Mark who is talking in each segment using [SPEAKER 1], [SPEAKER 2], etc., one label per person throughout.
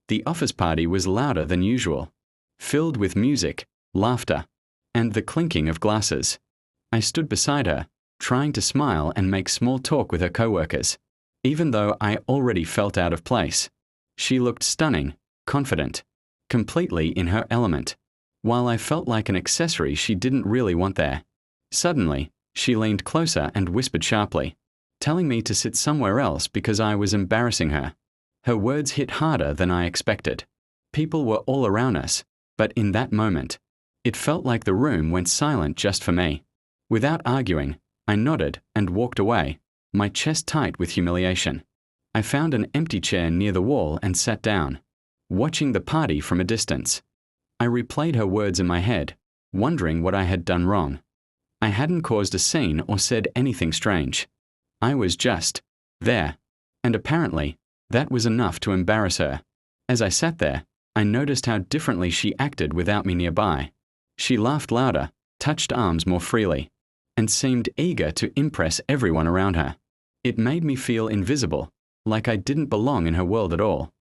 [SPEAKER 1] The office party was louder than usual, filled with music, laughter, and the clinking of glasses. I stood beside her, trying to smile and make small talk with her coworkers, even though I already felt out of place. She looked stunning, confident, completely in her element, while I felt like an accessory she didn't really want there. Suddenly, she leaned closer and whispered sharply, telling me to sit somewhere else because I was embarrassing her. Her words hit harder than I expected. People were all around us, but in that moment, it felt like the room went silent just for me. Without arguing, I nodded and walked away, my chest tight with humiliation. I found an empty chair near the wall and sat down, watching the party from a distance. I replayed her words in my head, wondering what I had done wrong. I hadn't caused a scene or said anything strange. I was just there, and apparently, that was enough to embarrass her. As I sat there, I noticed how differently she acted without me nearby. She laughed louder, touched arms more freely, and seemed eager to impress everyone around her. It made me feel invisible, like I didn't belong in her world at all.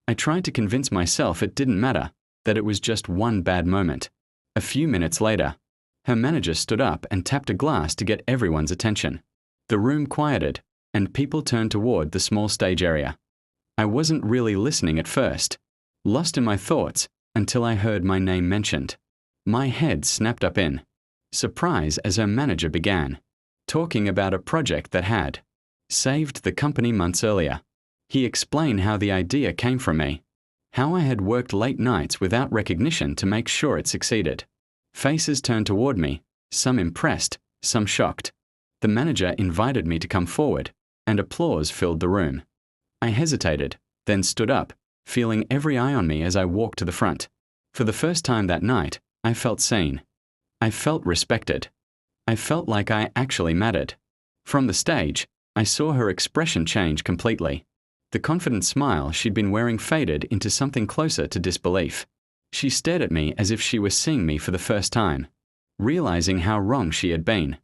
[SPEAKER 1] I tried to convince myself it didn't matter, that it was just one bad moment. A few minutes later, her manager stood up and tapped a glass to get everyone's attention. The room quieted, and people turned toward the small stage area. I wasn't really listening at first, lost in my thoughts until I heard my name mentioned. My head snapped up in surprise as her manager began, talking about a project that had saved the company months earlier. He explained how the idea came from me, how I had worked late nights without recognition to make sure it succeeded. Faces turned toward me, some impressed, some shocked. The manager invited me to come forward, and applause filled the room. I hesitated, then stood up, feeling every eye on me as I walked to the front. For the first time that night, I felt seen. I felt respected. I felt like I actually mattered. From the stage, I saw her expression change completely. The confident smile she'd been wearing faded into something closer to disbelief. She stared at me as if she were seeing me for the first time, realizing how wrong she had been.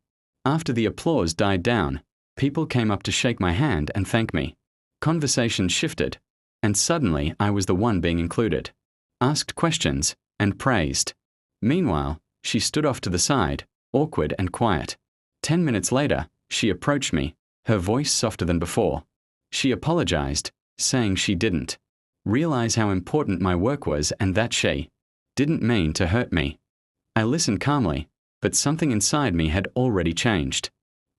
[SPEAKER 1] After the applause died down, people came up to shake my hand and thank me. Conversation shifted, and suddenly I was the one being included, asked questions, and praised. Meanwhile, she stood off to the side, awkward and quiet. 10 minutes later, she approached me, her voice softer than before. She apologized, saying she didn't realize how important my work was and that she didn't mean to hurt me. I listened calmly, but something inside me had already changed.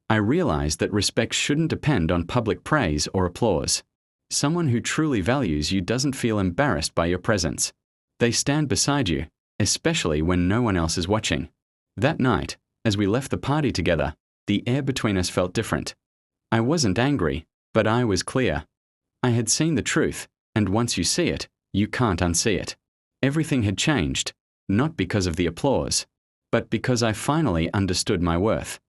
[SPEAKER 1] I realized that respect shouldn't depend on public praise or applause. Someone who truly values you doesn't feel embarrassed by your presence. They stand beside you, especially when no one else is watching. That night, as we left the party together, the air between us felt different. I wasn't angry, but I was clear. I had seen the truth, and once you see it, you can't unsee it. Everything had changed, not because of the applause, but because I finally understood my worth.